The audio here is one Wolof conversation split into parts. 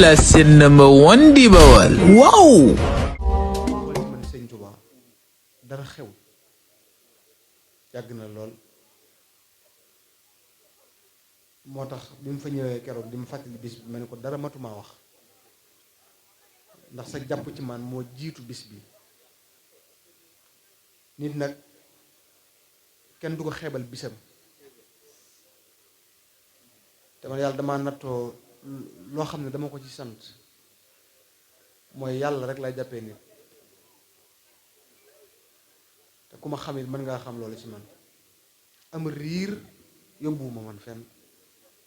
la seen number one di Bawal. waaw. man sëñ Tuubaa dara xew yàgg na lool moo tax bi mu fa ñëwee keroog di mu fàttali bis bi ma ne ko dara matumaa wax ndax sa jàpp ci man moo jiitu bis bi nit nag kenn du ko xeebal bisam te man yàlla dama nattoo loo xam ne dama ko ci sant mooy yàlla rek lay jàppee nit te ku ma xam it mën ngaa xam loolu ci man am riir yóbbuwuma man fenn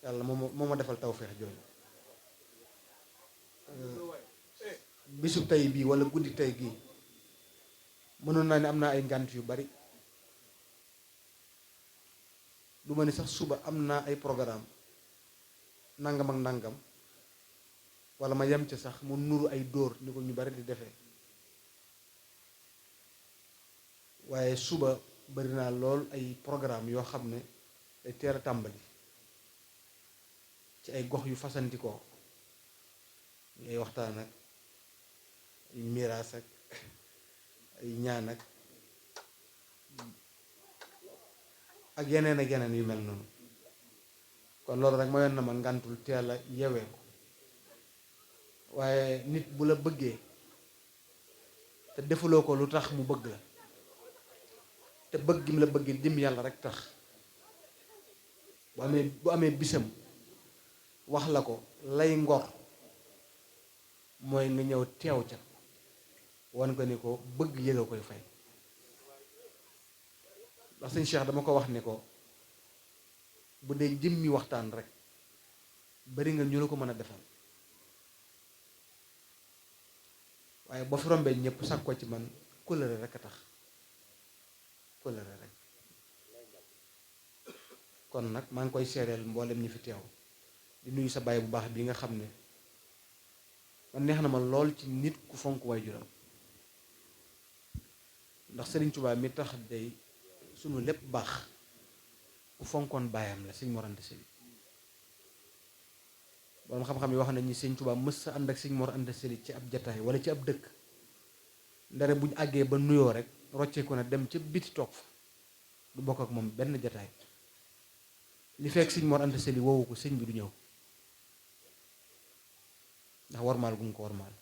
yàlla moo ma defal tawfeex jooju bisu tey bii wala guddi tey gii mënoon naa ne am naa ay ngànt yu bari du ma ni sax suba am naa ay programme nangam ak nangam wala ma yem ca sax mu nuru ay dóor ni ko ñu bari di defee waaye suba bari naa lool ay programme yoo xam ne day teel a tàmbali ci ay gox yu fasantikoo ay waxtaan ak ay miraas ak ay ñaan ak yeneen yu mel noonu kon loolu rek mayoon na ma ngantul teel a yewee ko waaye nit bu la bëggee te defuloo ko lu tax mu bëgg la te bëgg gi mu la bëgg dim yàlla rek tax bu amee bisam wax la ko lay ngor mooy nga ñëw teew ca wan ko ni ko bëgg yëga koy fay ndax sëñ Cheikh dama ko wax ni ko bu dee jëmmi waxtaan rek bari nga ñu la ko mën a defal waaye boo fi rombee ñëpp sag ko ci man kóllëre rek a tax kóllëre rek kon nag maa ngi koy seereel mboolem ñi fi teew di nuyu sa baay bu baax bi nga xam ne man neex na ma lool ci nit ku fonk waajuram ndax Sëriñ Tuubaa mi tax day sunu lépp baax ku fonkoon baayam la Sëñ Mor Anta Sali borom xam-xam yi wax nañ ni Sëñ Tuubaa mës sa ànd ak Sëñ Mor Anta Sali ci ab jataay wala ci ab dëkk ndare buñ àggee ba nuyoo rek rocceeku na dem ca biti toog fa du bokk ak moom benn jataay li fekk Sëñ Mor Anta Sali woowu ko sëñ bi du ñëw ndax warmaal gu mu ko warmaal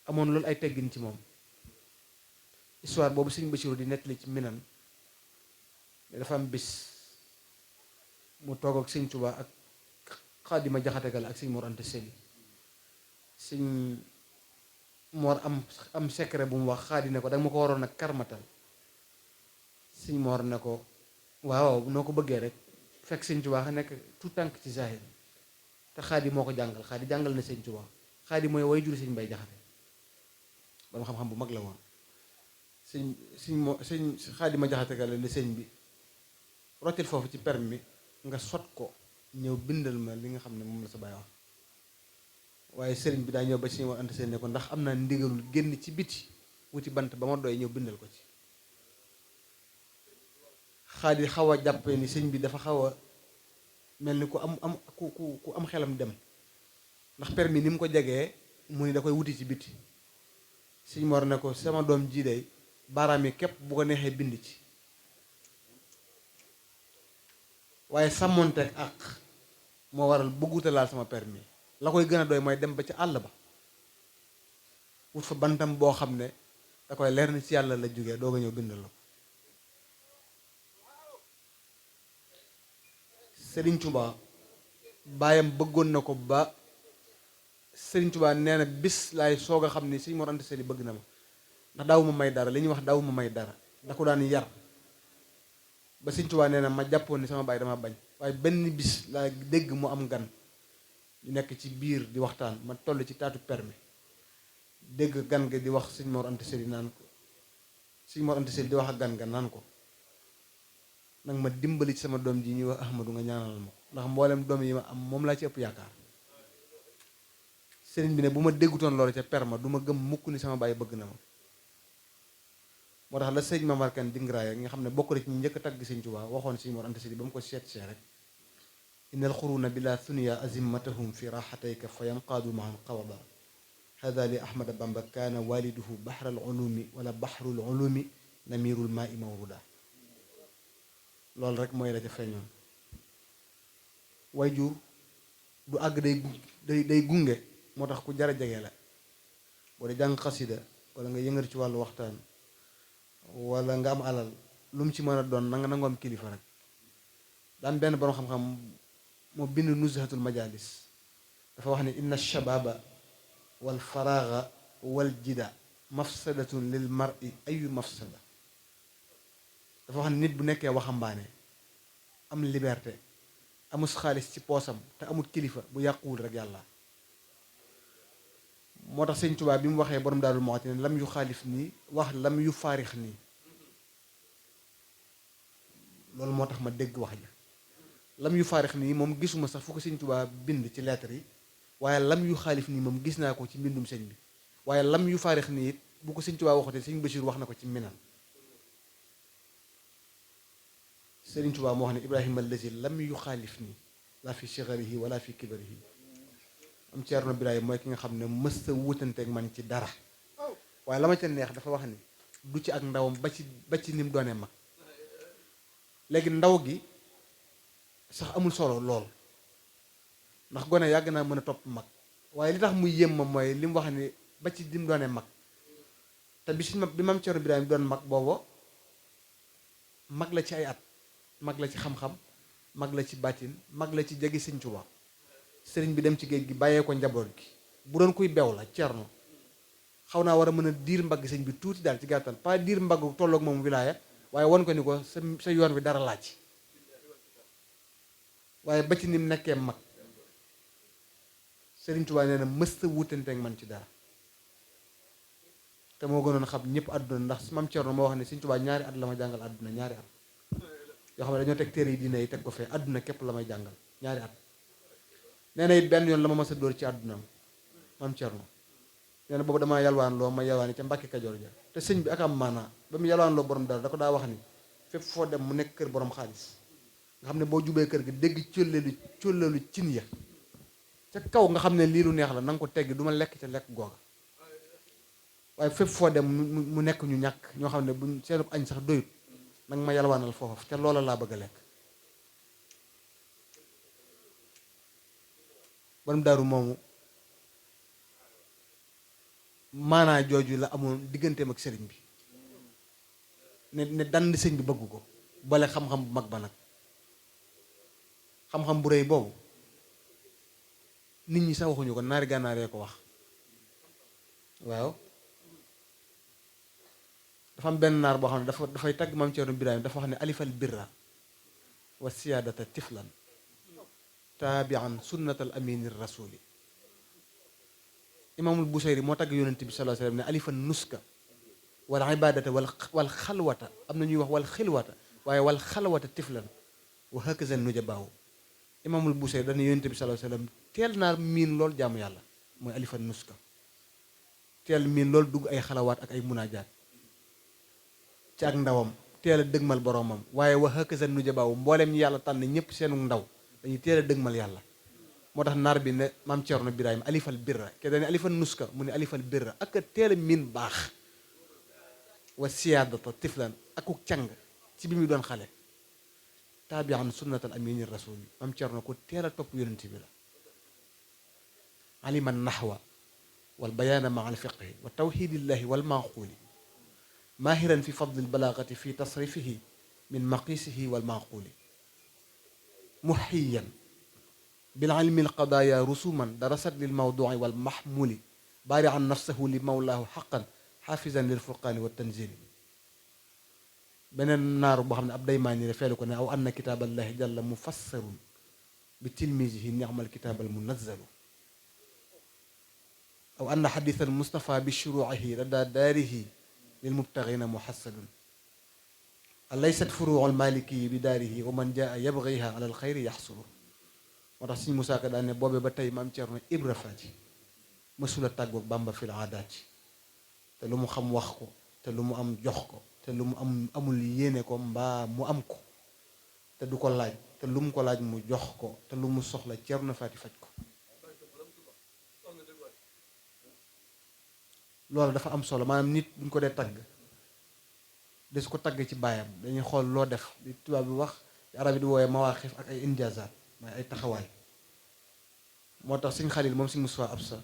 amoon loolu ay teggin ci moom histoire boobu Sëñ Basiru di nettali ci Minan ne dafa am bis mu toog ak Sëñ Tuubaa ak Xaadima Jaxate Gala ak Sëñ Mor Anta Sali Sëñ Mor am secret bu mu wax Xaadi ne ko danga ma ko waroon a karmatal Sëñ Mor ne ko waaw noo ko bëggee rek fekk Sëñ Tuubaa nekk tout tànk ci zahir te Xaadi moo ko jàngal Xaadi jàngal na Sëñ Tuubaa Xaadi mooy way juri Sëñ Mbay Jaxate ba ma xam-xam bu mag la woon sëñ Xaadi ma Jaxate Gala ne sëñ bi rottil foofu ci permi nga sot ko ñëw bindal ma li nga xam ne moom la sa baay wax waaye sëriñ bi daa ñëw ba Sëñ Mor Anta Sali ne ko ndax am naa ndigalul génn ci biti wuti bant ba ma doy ñëw bindal ko ci Xaadi xaw a jàppee ni sëñ bi dafa xaw a mel ni ku am xelam dem ndax permi ni mu ko jegee mu ni da koy wuti ci biti Sëñ Mor ne ko sama doom jii day baaraam yi képp bu ko neexee bind ci waaye sàmmonteeg ak moo waral bëgguta laal sama permis la koy gën a doy mooy dem ba ci àll ba wut fa bantam boo xam ne da koy leer ni ci yàlla la jógee doog a ñëw bindal la ko Sëriñ Tuubaa baayam bëggoon na ko ba Sëriñ Tuubaa nee na bis laay soog a xam ni Sëñ Mor Anta Sali bëgg na ma ndax daawu ma may dara li ñuy wax daawu ma may dara da ko daan yar ba Sëñ Tuubaa nee na ma jàppoon ni sama baay dama bañ waaye benn bis laa dégg mu am gan ñu nekk ci biir di waxtaan ma toll ci taatu permi dégg gan ga di wax Sëñ Mor Anta Sali naan ko Sëñ Mor Anta Sali di wax ak gan ga naan ko nag ma dimbali ci sama doom ji ñuy wax Ahmadu nga ñaanal ma ko ndax mboolem doom yi ma am moom laa ci ëpp yaakaar sëriñ bi ne bu ma déggutoon loolu ca perma du ma gëm mukk ni sama baay bëgg na ma moo tax la sëñ Mamar Kan Dingraaya nga xam ne bokk na ci ñu njëkk a tagg Sëñ Tuubaa waxoon Sëñ Mor Anta Sali ba mu ko seet see rek inna alxuruna bila sunya azimmatahum fi raxatayka fa yanqaadu maan qawada hada li ahmada bamba kaana waliduhu baxral ulumi wala baxrul ulumi namirul maa i mawruda loolu rek mooy la ca feeñoon wayjur du àgg day gunge moo tax ku jara jege la boo dee jàng xasida wala nga yëngal ci wàllu waxtaan wala nga am alal lu mu ci mën a doon nanga nangu am kilifa rek daan benn borom xam-xam moo bind nuzhatul majalis dafa wax ne inna shababa wal faraaga wal jida mafsadatun lil mar'i ayu mafsada dafa wax ne nit bu nekkee waxambaane am liberté amus xaalis ci poosam te amut kilifa bu yàquwul rek yàlla moo tax sëñ Tuubaa bi mu waxee borom Daarul Muxti ne lam yu xaalif nii wax lam yu faarix nii loolu moo tax ma dégg wax ja lam yu faarix nii moom gisuma sax fu ko sëñ Tuubaa bind ci lettre yi waaye lam yu xaalif nii moom gis naa ko ci mbindum sëñ bi waaye lam yu faarix nii it bu ko sëñ Tuubaa waxatee sëñ Bachir wax na ko ci Minan sëriñ Tuubaa moo wax ne Ibrahima allazi lam yu xaalif nii laa fi sigarihi wala fi kibarihi am Ceerno Birahim mooy ki nga xam ne mës a wutanteeg man ci dara waaye la ma ca neex dafa wax ni du ci ak ndawam ba ci ni mu doonee mag léegi ndaw gi sax amul solo lool ndax gone yàgg naa mën a topp mag waaye li tax muy yéem ma mooy li mu wax ni ba ci ni mu doonee mag te bi mam Ceerno Birahim doon mag booba mag la ci ay at mag la ci xam-xam mag la ci bàttin mag la ci jegi Sëñ Tuubaa sëriñ bi dem ci géej gi bàyyee ko njaboot gi bu doon kuy bew la Ceerno xaw naa war a mën a diir mbagg sëñ bi tuuti daal ci gàttal pas diir mbagg tolloog moom wilaaya waaye won ko ni ko sa yoon wi dara laaj waaye ba ci ni mu nekkee mag sëriñ Tuubaa nee na mës a wutanteeg man ci dara te moo gënoon xam ñëpp àdduna ndax mam Ceerno moo wax ne Sëñ Tuubaa ñaari at la ma jàngal àdduna ñaari at yoo xam ne dañoo teg téere yi diine yi teg ko fee àdduna képp la may jàngal ñaari at nee na it benn yoon la ma mas a dóor ci àddunaam mam Ceerno nee na boobu damaa yalwaan loo ma yalwaani ca Mbàkke Kajoor ja te sëñ bi ak am maanaa ba mu yalwaan loo borom dara da ko daa wax ni fépp foo dem mu nekk kër borom xaalis nga xam ne boo jubee kër gi dégg cóllelu cin ya ca kaw nga xam ne lii lu neex la na nga ko teggi du ma lekk ca lekk googa waaye fépp foo dem mu nekk ñu ñàkk ñoo xam ne buñ seenub añ sax doyut nanga ma yalwaanal foofu ca loola laa bëgg a lekk borom daaru moomu maanaa jooju la amoon digganteem ak sëriñ bi ne dand sëñ bi bëgg ko boole xam-xam bu mag ba nag xam-xam bu rëy boobu nit ñi sax waxuñu ko naari gànnaaree ko wax waaw dafa am benn naar boo xam ne dafay tagg maam Ceerno Birahim dafa wax ne alifal birra wa siyaadata tiflan taabian sunnatal amini rasuli imaamul Busayri moo tagg yonent bi sallallahu alayhi wasallam ne alifan nuska wal ibadata wal xalwata am na ñuy wax wal xilwata waaye wal xalwata tiflan wa hakaza nujabaaw imaamul Busayri dana yonent bi sallallahu alayhi wasallam teel naa miin lool jaamu yàlla mooy alifan nuska teel miin lool dugg ay xalawaat ak ay munaajaat ci ak ndawam teel a dëgmal boroomam waaye wa hakaza nujabaaw mbooleem ñi yàlla tànn ñëpp seenu ndaw dañuy teel a dëgmal yàlla moo tax naar bi ne maam Ceerno Birahim alifal birra ke dane alifal nuska mu ne alifal birra ak a teel a miin baax wa siyaadata tiflan akuk càng ci bi muy doon xale taabian sunnatal amini rasul maam Ceerno ko teel a topp yonent bi la alima nahwa wal bayaana maa al fiqhi wa tawxidillahi wal maaquuli maahiran fi fadli balaagati fi tasrifihi min maqisihi wal maaquuli muxiyan bil ilmi al qadaaya rusuman darasat lil mawduuci wal maxmuli baari'an nafsahu li mawlaahu xaqan xaafizan lil furqaani wa tanzili beneen naaru boo xam ne ab daymaani la feelu ko ne aw anna kitaaballahi jalla mufassarun bi tilmisihi ni'mal kitaabal munazzalu aw anna xadiisal Mustafa bi shuruucihi ladaa daarihi lil mubtagiina muxassalun alaysat furuucul maaliki bi daarihi wa man jaa yabgiha alal xayri yaxsulu moo tax suñu Musaa Ka daan ne boobee ba tey maam Ceerno Ibra Faati mësula tàggoog Bàmba fil aadaati te lu mu xam wax ko te lu mu am jox ko te lu mu am amul yéene ko mbaa mu am ko te du ko laaj te lu mu ko laaj mu jox ko te lu mu soxla Ceerno Faati faj ko. loolu dafa am solo maanaam nit buñ ko dee tagg des ko tagg ci baayam dañuy xool loo def li tubaab bi wax arab yi di woowee mawaaxif ak ay injaazaat mooy ay taxawaay. moo tax Sëñ Xalil moom Sëñ Mustafaa Absa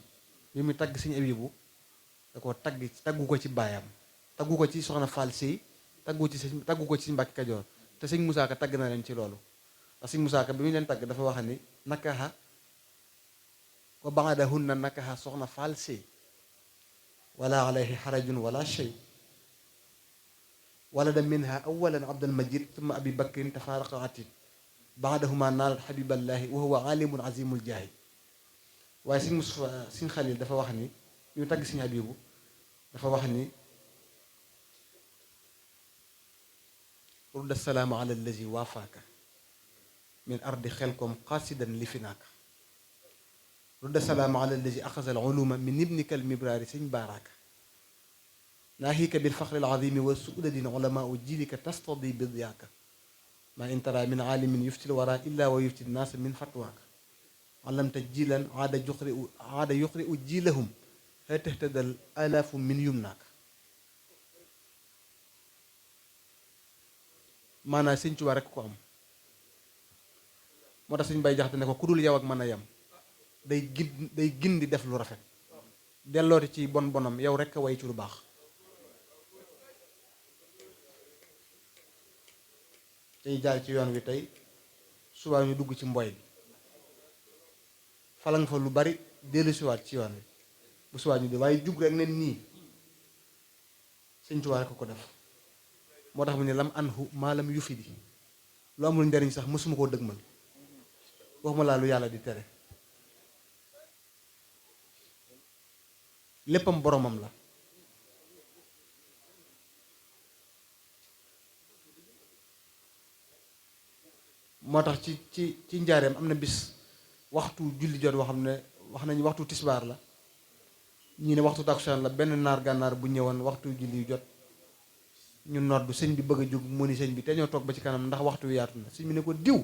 bi muy tagg Sëñ Abibu da ko taggu ko ci baayam taggu ko ci soxna Fall Sey taggu ko ci Sëñ Mbàkke Kajoor te Sëñ Musaa Ka tagg na leen ci loolu ndax Sëñ Musaa Ka bi mu leen tagg dafa wax ni nakaha wa ba'dahunna nakaha soxna Fall Sey wala alayhi xarajun wala shay walada minha awalan abdul majid summa abi bakrin tafaaraqa atid baadahuma naalat xabiballahi wa huwa alimun azimul jaahi. waaye Sëñ Mustafaa Sëñ Xalil dafa wax ni ñu tagg Sëñ Abibu dafa wax ni rudda salaamu ala allazi waafaaka min ardi xelkom qaasidan li finaaka rudda salaamu ala allazi axasa al uluma min ibnika al mibraari Sëñ baaraaka naahiika bil faxri al azimi wa suudadin ulamaa u jilika tastadi bi diyaaka maa in tara min aalimin yuftil wara illa wa yufti naasa min fatwaaka allamta jilan aada yuqri u jilahum ha tahtadal alaafu min yumnaaka. maanaam Sëñ Tuubaa rekk ko am moo tax Sëñ Bay Jaxate ne ko ku dul yow ak mën a yem day gindi def lu rafet dellooti ci bon bonam yow rekk a way ci lu baax. tey jaar ci yoon wi tey subaa ñu dugg ci mboy bi falang fa lu bari dellusiwaat ci yoon wi bu subaa ñu di waaye jug rek ne nii Sëñ Tuubaa rekk ko def moo tax mu ne lam anhu maalam yu fi di lu amul njariñ sax mësuma koo dëgmal waxuma laa lu yàlla di tere léppam boromam la. moo tax ci njaareem am na bis waxtu julli jot woo xam ne wax nañu waxtu tisbaar la ñii ne waxtu takkusaan la benn naar gànnaar bu ñëwoon waxtu julli yu jot ñu noddu sëñ bi bëgg a jóg mu ni sëñ bi te ñoo toog ba ci kanam ndax waxtu wi yaatu na sëñ bi ne ko diw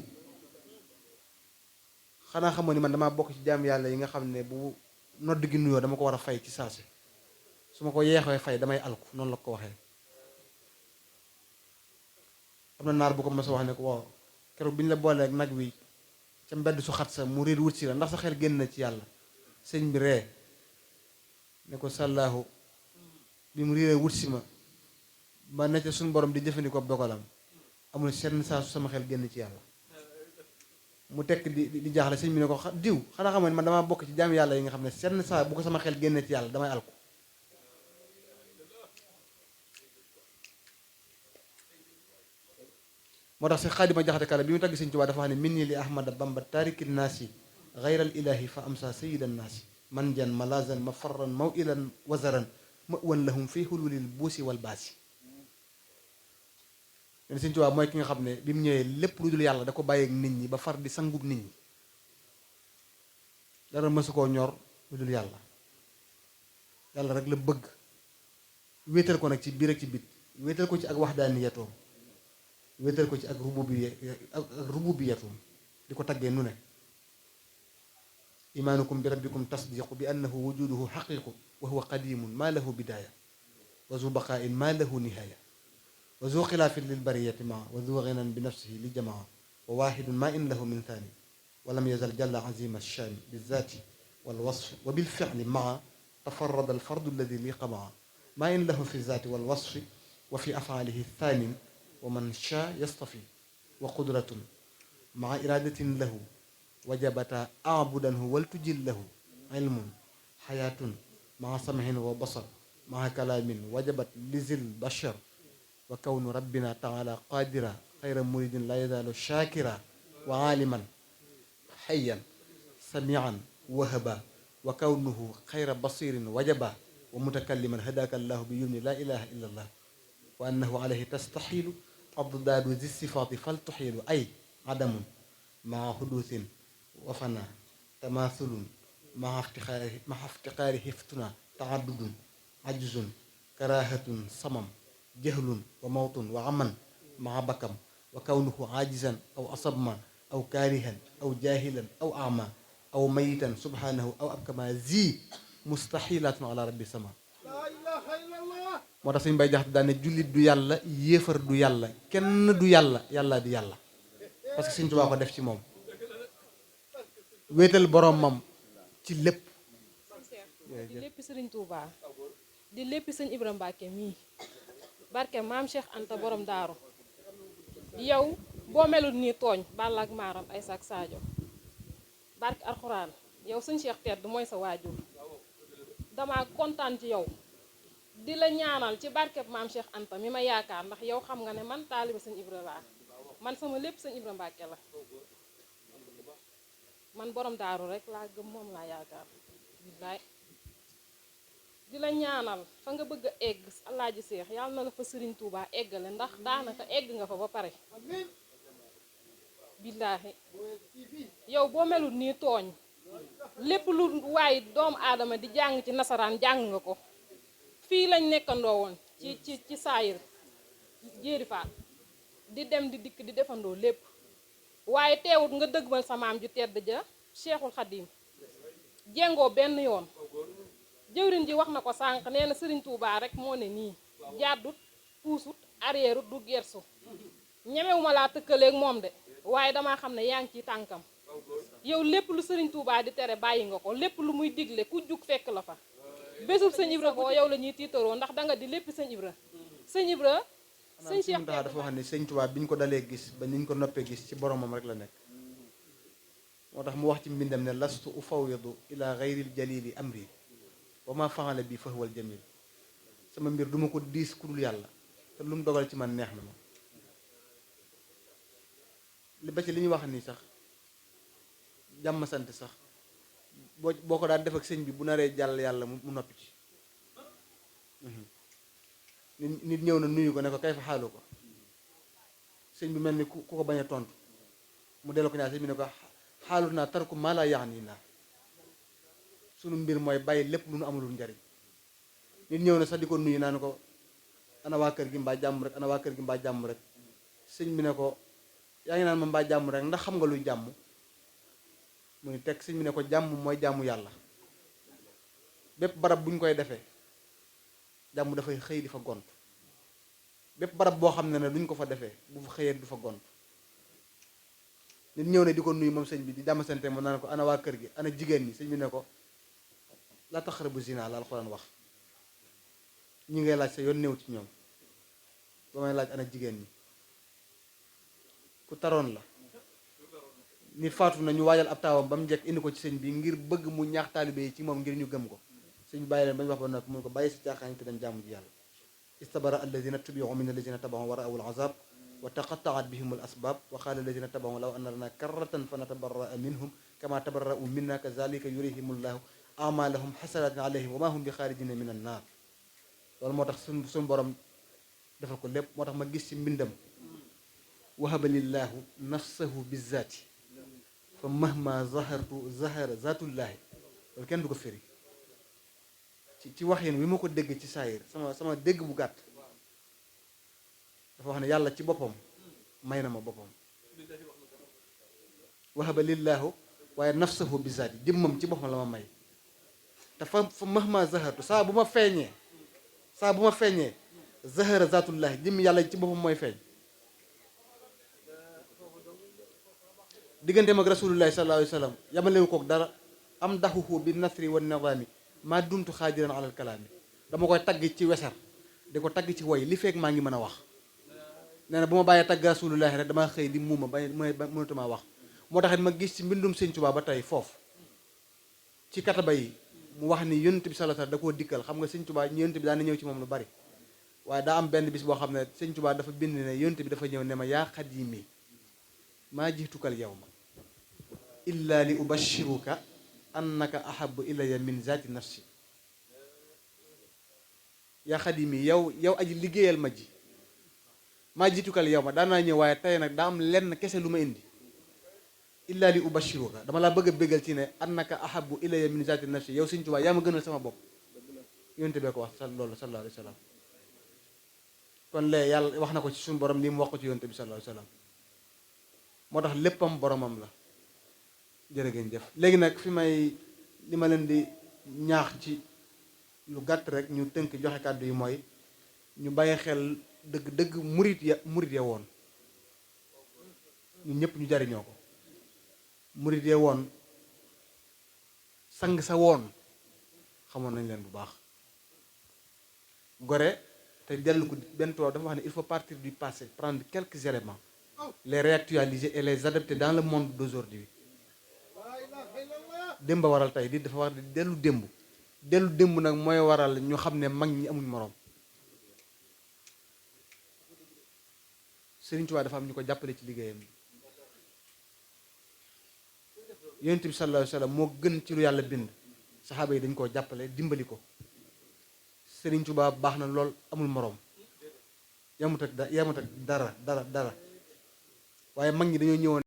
xanaa xamoo ni man damaa bokk ci jaam yàlla yi nga xam ne bu nodd gi nuyoo dama ko war a fay ci saasi su ma ko yeexee fay damay alku noonu la ko waxee. am na naar bu ko mos a wax ne ko waaw keroog bi ñu la boolee ak nag wi ca mbedd su xat sa mu réer wut si la ndax sa xel génn na ci yàlla sëñ bi ree ne ko sàllaahu bi mu réeree wut si ma ne ca suñu borom di jëfandikoo dogalam amul senn saa su sama xel génn ci yàlla. mu tekk di jaaxle sëñ bi ne ko diw xanaa xam ne man damaa bokk ci jaam yàlla yi nga xam ne senn saa bu ko sama xel génne ci yàlla damay alku. moo tax si Xaadima Jaxate Kala bi mu tagg Sëñ Tuubaa dafa wax ne min nii li ahmada bamba taariki naasi gayral ilahi fa amsa sayidan naasi man jan malazan mafarran mawilan wazaran mawan lahum fi hululil buusi wal baasi. len Sëñ Tuubaa mooy ki nga xam ne bi mu ñëwee lépp lu dul yàlla da ko bàyyeeg nit ñi ba far di sangub nit ñi dara mësu koo ñor lu dul yàlla yàlla rek la bëgg wéetal ko nag ci biir ak ci bit wéetal ko ci ak waxdaaniyatoom wéetal ko ci ak rububiyatoom di ko taggee nu ne imaanukum bi rabbikum tasdiqu bi annahu wujuduhu xaqiqu wa huwa qadimun ma lahu bidaaya wa zu baqaain ma lahu nihaaya wa zu xilaafin lil bariyati maa wa zu ginan bi nafsihi li jamaa wa waaxidun ma in lahu min thani wa lam yazal jalla azima shaani bizaati walwasfi wa bilficli maa tafarrada alfardu alladi li qamaa ma in lahu fi zaati walwasfi wa fi afaalihi thaanin wa man shaa yastafi wa qudratun maa iradatin lahu wajabata abudanhu wal tujil lahu ilmun xayaatun maa samhin wa basar maa kalaamin wajabat lizil bashar wa kawnu rabbina taala qaadira xayra muridin la yazaalu shaakira wa aaliman xayyan samian wahaba wa kawnuhu xayra basirin wajaba wa mutakalliman hadaaka allahu bi yumni la ilaha illa allah wa annahu alayhi tastaxilu addaadu zi sifaati fal tuxilu ay adamun maa xuduusin wa fana tamaasulun maa iftiqaari hiftuna taaddudun ajzun karahatun samam jahlun wa mawtun wa aman maa bakam wa kawnuhu aajizan aw asabma aw kaarihan aw jaahilan aw ama aw mayitan subhanahu aw abkama zi mustaxilatun ala rabbi sama. moo tax suñ bay jax daane jullit du yàlla, yéefar du yàlla, kenn du yàlla, yàlla di yàlla. parce que Sëñ Tuubaa ko def ci moom, wéetal boromam ci lépp. di lépp Sëriñ Tuubaa di lépp sëñ Ibra Mbàkke mii barke maam Cheikh Anta borom daaru. yow boo melul nii tooñ Balla ak Maaram ay sak Sadio barke alxuraan. yow sëñ Cheikh tedd mooy sa waajur, dama kontaan ci yow di la ñaanal ci barkeb maam Cheikh Anta mi ma yaakaar, ndax yow xam nga ne man taaliba sëñ Ibra laa, man sama lépp sëñ Ibra Mbàkke la, man borom daaru rek laa gëm, moom laa yaakaar. billaay di la ñaanal fa nga bëgg a egg Alaaji Seex yàlla na la fa Sëriñ Tuubaa eggale, ndax daanaka egg nga fa ba pare. billaahi yow boo melul nii tooñ, lépp lu waaye doomu aadama di jàng ci nasaraan jàng nga ko. fii lañ nekkandoo woon ci saayir jéeri faat di dem di dikk di defandoo lépp, waaye teewut nga dëgmal sa maam ju tedd ja Cheikhul Khadim jengoo benn yoon. jëwriñ ji wax na ko sànq, nee na Sëriñ Tuubaa rek moo ne nii, jàddut puusut arrièreut du gersu. ñemewuma laa tëkkaleeg moom de, waaye damaa xam ne yaa ngi ci tànkam. yow lépp lu Sëriñ Tuubaa di tere bàyyi nga ko, lépp lu muy digle ku jug fekk la fa. bésub sëñ Ibra boo yow la ñuy tiitaroo, ndax danga di lépp sëñ Ibra. sëñ Ibra sëñ Cheikh dafa wax ne Sëñ Tuubaa bi ñu ko dalee gis ba niñ ko noppee gis ci boromam rek la nekk. moo tax mu wax ci mbindam ne lastu ufawidu ila gayril jalili amri wa ma faala bi fahwal jamil. sama mbir duma ko diis ku dul yàlla, te lu mu dogal ci man neex na ma. li ba ci li ñuy wax nii sax jàmm sant sax boo ko daan def ak sëñ bi bu naree jàll yàlla mu noppi ci. nit ñëw na nuyu ko ne ko kay fa xaalu ko, sëñ bi mel ni ku ko bañ a tontu, mu delloo ko ñaar sëñ bi ne ko xaalu naa tarku maa laa yaani naa, sunu mbir mooy bàyyi lépp lu nu amalul njariñ. nit ñëw na sax di ko nuyu naan ko ana waa kër gi mbaa jàmm rek, ana waa kër gi mbaa jàmm rek. sëñ bi ne ko yaa ngi naan ma mbaa jàmm rek, ndax xam nga luy jàmm? mu ni teg. sëñ bi ne ko jàmm mooy jàmmu yàlla. bépp barab bu ñu koy defee jàmm dafay xëy di fa gont. bépp barab boo xam ne duñ ko fa defee bu fa xëyee du fa gont. nit ñëw ne di ko nuyu moom sëñ bi di jàmm sante moom naan ko ana waa kër gi, ana jigéen ñi. sëñ bi ne ko la taqrabu zina la alxuraan wax, ñi ngay laaj sa yoon néew ci ñoom, ba may laaj ana jigéen ñi. ku taroon la. nit faatu na ñu waajal ab taawam ba mu njëkk indi ko ci sëñ bi ngir bëgg mu ñaax taalibe yi ci moom ngir ñu gëm ko. sëñ bi bàyyi leen bañ wax ba noppi mun ko bàyyi si caaxaan te dem jàmm ji yàlla. istabara alladina tubiu min alladina tabaxu wa raawu alazab wa taqataat bihim al asbab wa qaala alladina tabaxu law anna lana karratan fa natabarraa minhum kama tabarrau minna kazalika yurihimullahu amalahum xasaratin alayhim wa ma hum bi xaarijina min an naar. loolu moo tax suñ borom defal ko lépp. moo tax ma gis ci mbindam wahaba lillahu nafsahu bizaati fa mahma zahartu zahara zaatullaahi. loolu kenn du ko firi ci waxin wi ma ko dégg ci saayir sama dégg bu gàtt. dafa wax ne yàlla ci boppam may na ma boppam. wahaba lillahu waaye nafsahu bizaati jëmmam ci boppam la ma may. te fa mahma zahartu saa bu ma feeñee zahara zaatullaahi jëmm yàlla ci boppam mooy feeñ. digganteem ak rasulullahi sallallahu alayhi wa sallam yamalewu kook dara. am daxuhu bi nasri wa nidaami maa dumtu xaajiran alal kalaami. dama koy tagg ci wesar di ko tagg ci woy li fekk maa ngi mën a wax. nee na bu ma bàyyee tagg rasulullahi rek dama xëy di muuma ba mënatumaa wax. moo taxit ma gis ci mbindum Sëñ Tuubaa ba tey foofu ci kataba yi mu wax ni yonent bi sallallahu alayhi wa sallam da koo dikkal. xam nga Sëñ Tuubaa yonent bi daan na ñëw ci moom lu bari, waaye daa am benn bis boo xam ne Sëñ Tuubaa dafa bind ne yonent bi dafa ñëw ne ma yaa xadiimi maa jiitukal yawma illa li ubashiruka annaka ahabu ilaya min zaati nafsi. yaa xadimi yow aji liggéeyal ma ji maa jiitukal yow ma daan naa ñëw, waaye tey nag daa am lenn kese lu ma indi. illa li ubashiruka dama laa bëgg a bégal ci ne annaka ahabu ilaya min zaati nafsi. yow Sëñ Tuubaa yaa ma gënal sama bopp. yonent bee ko wax loolu sallallahu alayhi wa sallam. kon lee yàlla wax na ko ci suñu borom li mu wax ko ci yonent bi sallallahu alayhi wa sallam. moo tax léppam boromam la. jërë ngeen jëf léegi nag li ma leen di ñaax ci lu gàtt rek ñu tënk joxe kàddu yi mooy ñu bàyyi xel dëgg murit ya woon ñun ñëpp ñu jariñoo ko. murit ya woon sang sa woon xamoon nañ leen bu baax. gore te dellu ko benn tubaab dafa wax ne il faut partir du passé prendre quelques éléments les réactualiser et les adapter dans le monde d'aujourd'hui. démb waral tey di dafa war di dellu démb nag mooy waral ñu xam ne mag ñi amuñ moroom. Sëriñ Tuubaa dafa am ñu ko jàppale ci liggéeyam. Yonent bi sallallahu alayhi wa sallam moo gën ci lu yàlla bind. saxaaba yi dañ koo jàppale dimbali ko. Sëriñ Tuubaa baax na lool amul moroom. yamut ak dara waaye mag ñi dañoo ñëwoon